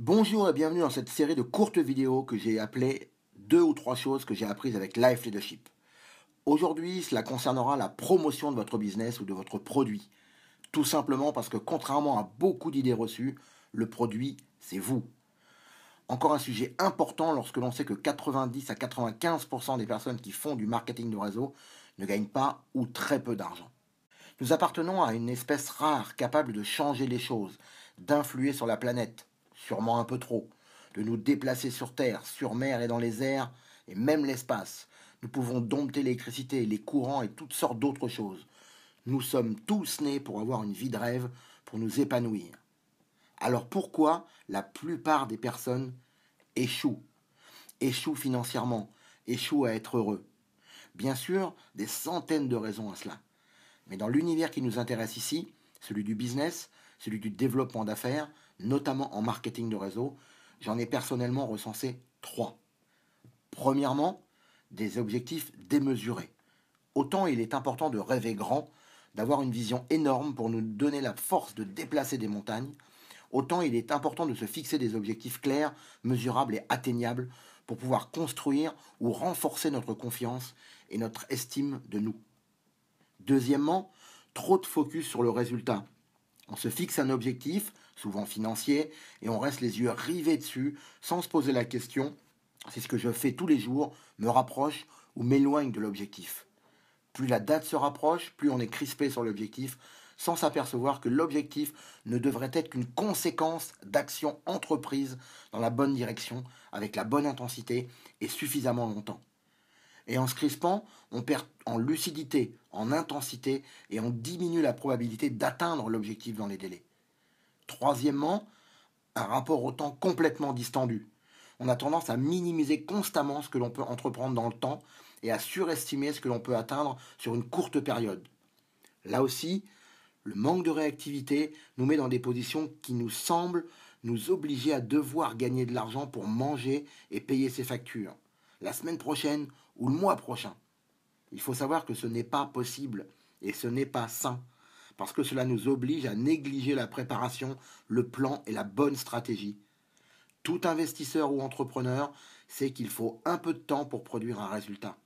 Bonjour et bienvenue dans cette série de courtes vidéos que j'ai appelées 2 ou 3 choses que j'ai apprises avec Life Leadership. Aujourd'hui, cela concernera la promotion de votre business ou de votre produit. Tout simplement parce que contrairement à beaucoup d'idées reçues, le produit, c'est vous. Encore un sujet important lorsque l'on sait que 90 à 95% des personnes qui font du marketing de réseau ne gagnent pas ou très peu d'argent. Nous appartenons à une espèce rare capable de changer les choses, d'influer sur la planète, sûrement un peu trop, de nous déplacer sur Terre, sur mer et dans les airs, et même l'espace. Nous pouvons dompter l'électricité, les courants et toutes sortes d'autres choses. Nous sommes tous nés pour avoir une vie de rêve, pour nous épanouir. Alors pourquoi la plupart des personnes échouent? Échouent financièrement, échouent à être heureux. Bien sûr, des centaines de raisons à cela. Mais dans l'univers qui nous intéresse ici, celui du business, celui du développement d'affaires, notamment en marketing de réseau, j'en ai personnellement recensé 3. Premièrement, des objectifs démesurés. Autant il est important de rêver grand, d'avoir une vision énorme pour nous donner la force de déplacer des montagnes, autant il est important de se fixer des objectifs clairs, mesurables et atteignables pour pouvoir construire ou renforcer notre confiance et notre estime de nous. Deuxièmement, trop de focus sur le résultat. On se fixe un objectif, souvent financier, et on reste les yeux rivés dessus sans se poser la question si ce que je fais tous les jours me rapproche ou m'éloigne de l'objectif. Plus la date se rapproche, plus on est crispé sur l'objectif, sans s'apercevoir que l'objectif ne devrait être qu'une conséquence d'actions entreprises dans la bonne direction, avec la bonne intensité et suffisamment longtemps. Et en se crispant, on perd en lucidité, en intensité, et on diminue la probabilité d'atteindre l'objectif dans les délais. Troisièmement, un rapport au temps complètement distendu. On a tendance à minimiser constamment ce que l'on peut entreprendre dans le temps et à surestimer ce que l'on peut atteindre sur une courte période. Là aussi, le manque de réactivité nous met dans des positions qui nous semblent nous obliger à devoir gagner de l'argent pour manger et payer ses factures, la semaine prochaine ou le mois prochain. Il faut savoir que ce n'est pas possible et ce n'est pas sain, parce que cela nous oblige à négliger la préparation, le plan et la bonne stratégie. Tout investisseur ou entrepreneur sait qu'il faut un peu de temps pour produire un résultat.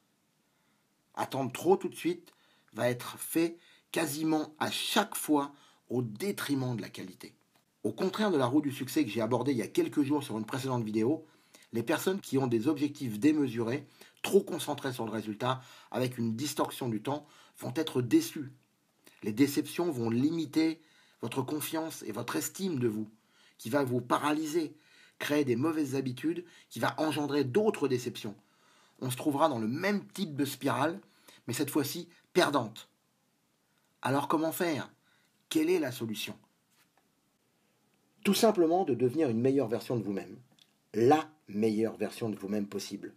Attendre trop tout de suite va être fait quasiment à chaque fois au détriment de la qualité. Au contraire de la roue du succès que j'ai abordée il y a quelques jours sur une précédente vidéo, les personnes qui ont des objectifs démesurés, trop concentrés sur le résultat, avec une distorsion du temps, vont être déçues. Les déceptions vont limiter votre confiance et votre estime de vous, qui va vous paralyser, créer des mauvaises habitudes, qui va engendrer d'autres déceptions. On se trouvera dans le même type de spirale, mais cette fois-ci perdante. Alors comment faire? Quelle est la solution? Tout simplement de devenir une meilleure version de vous-même. La meilleure version de vous-même possible.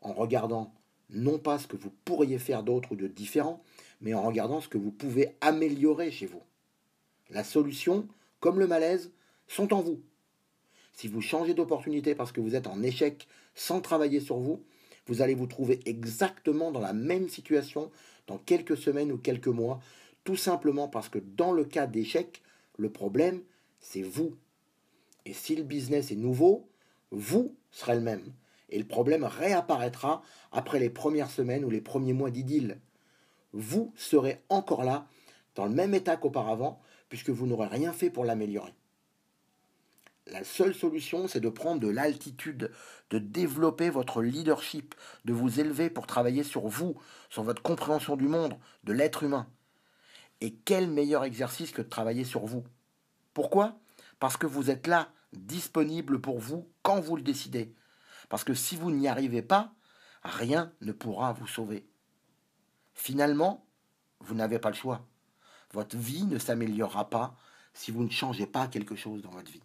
En regardant non pas ce que vous pourriez faire d'autre ou de différent, mais en regardant ce que vous pouvez améliorer chez vous. La solution, comme le malaise, sont en vous. Si vous changez d'opportunité parce que vous êtes en échec sans travailler sur vous, vous allez vous trouver exactement dans la même situation dans quelques semaines ou quelques mois, tout simplement parce que dans le cas d'échec, le problème, c'est vous. Et si le business est nouveau, vous serez le même. Et le problème réapparaîtra après les premières semaines ou les premiers mois d'idylle. Vous serez encore là, dans le même état qu'auparavant, puisque vous n'aurez rien fait pour l'améliorer. La seule solution, c'est de prendre de l'altitude, de développer votre leadership, de vous élever pour travailler sur vous, sur votre compréhension du monde, de l'être humain. Et quel meilleur exercice que de travailler sur vous? Pourquoi? Parce que vous êtes là, disponible pour vous quand vous le décidez. Parce que si vous n'y arrivez pas, rien ne pourra vous sauver. Finalement, vous n'avez pas le choix. Votre vie ne s'améliorera pas si vous ne changez pas quelque chose dans votre vie.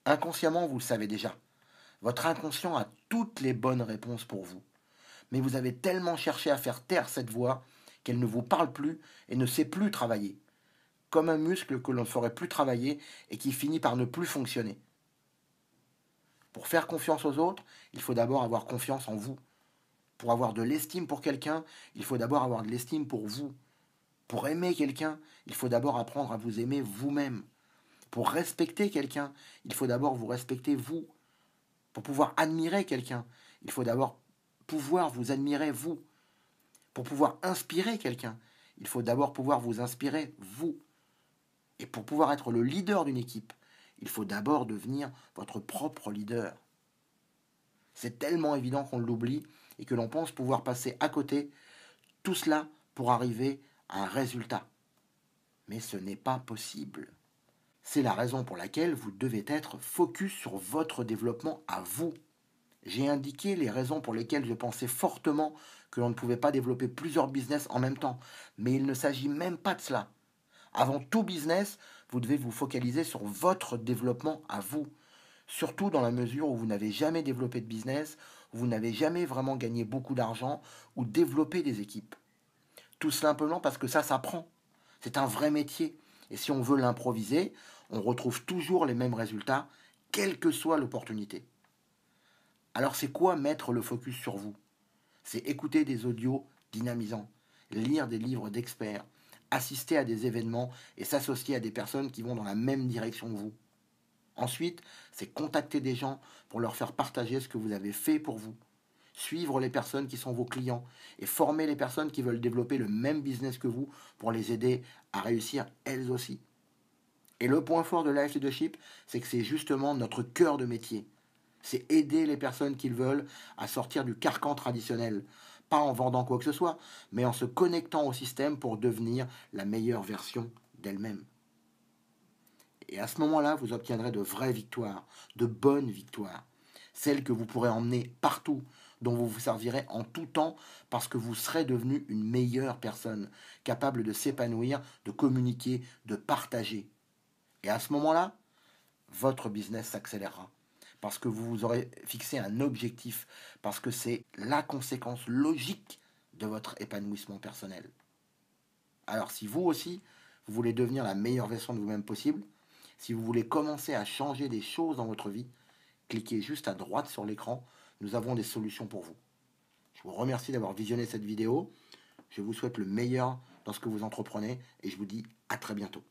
Inconsciemment, vous le savez déjà. Votre inconscient a toutes les bonnes réponses pour vous. Mais vous avez tellement cherché à faire taire cette voix qu'elle ne vous parle plus et ne sait plus travailler. Comme un muscle que l'on ne ferait plus travailler et qui finit par ne plus fonctionner. Pour faire confiance aux autres, il faut d'abord avoir confiance en vous. Pour avoir de l'estime pour quelqu'un, il faut d'abord avoir de l'estime pour vous. Pour aimer quelqu'un, il faut d'abord apprendre à vous aimer vous-même. Pour respecter quelqu'un, il faut d'abord vous respecter vous. Pour pouvoir admirer quelqu'un, il faut d'abord pouvoir vous admirer vous. Pour pouvoir inspirer quelqu'un, il faut d'abord pouvoir vous inspirer vous. Et pour pouvoir être le leader d'une équipe, il faut d'abord devenir votre propre leader. C'est tellement évident qu'on l'oublie et que l'on pense pouvoir passer à côté, tout cela pour arriver à un résultat. Mais ce n'est pas possible. C'est la raison pour laquelle vous devez être focus sur votre développement à vous. J'ai indiqué les raisons pour lesquelles je pensais fortement que l'on ne pouvait pas développer plusieurs business en même temps. Mais il ne s'agit même pas de cela. Avant tout business, vous devez vous focaliser sur votre développement à vous. Surtout dans la mesure où vous n'avez jamais développé de business, où vous n'avez jamais vraiment gagné beaucoup d'argent ou développé des équipes. Tout simplement parce que ça s'apprend. C'est un vrai métier. Et si on veut l'improviser, on retrouve toujours les mêmes résultats, quelle que soit l'opportunité. Alors c'est quoi mettre le focus sur vous? C'est écouter des audios dynamisants, lire des livres d'experts, assister à des événements et s'associer à des personnes qui vont dans la même direction que vous. Ensuite, c'est contacter des gens pour leur faire partager ce que vous avez fait pour vous. Suivre les personnes qui sont vos clients et former les personnes qui veulent développer le même business que vous pour les aider à réussir elles aussi. Et le point fort de Life Leadership, c'est que c'est justement notre cœur de métier. C'est aider les personnes qu'ils veulent à sortir du carcan traditionnel. Pas en vendant quoi que ce soit, mais en se connectant au système pour devenir la meilleure version d'elles-mêmes. Et à ce moment-là, vous obtiendrez de vraies victoires, de bonnes victoires. Celles que vous pourrez emmener partout, dont vous vous servirez en tout temps parce que vous serez devenu une meilleure personne, capable de s'épanouir, de communiquer, de partager. Et à ce moment-là, votre business s'accélérera. Parce que vous vous aurez fixé un objectif, parce que c'est la conséquence logique de votre épanouissement personnel. Alors si vous aussi, vous voulez devenir la meilleure version de vous-même possible, si vous voulez commencer à changer des choses dans votre vie, cliquez juste à droite sur l'écran, nous avons des solutions pour vous. Je vous remercie d'avoir visionné cette vidéo, je vous souhaite le meilleur dans ce que vous entreprenez et je vous dis à très bientôt.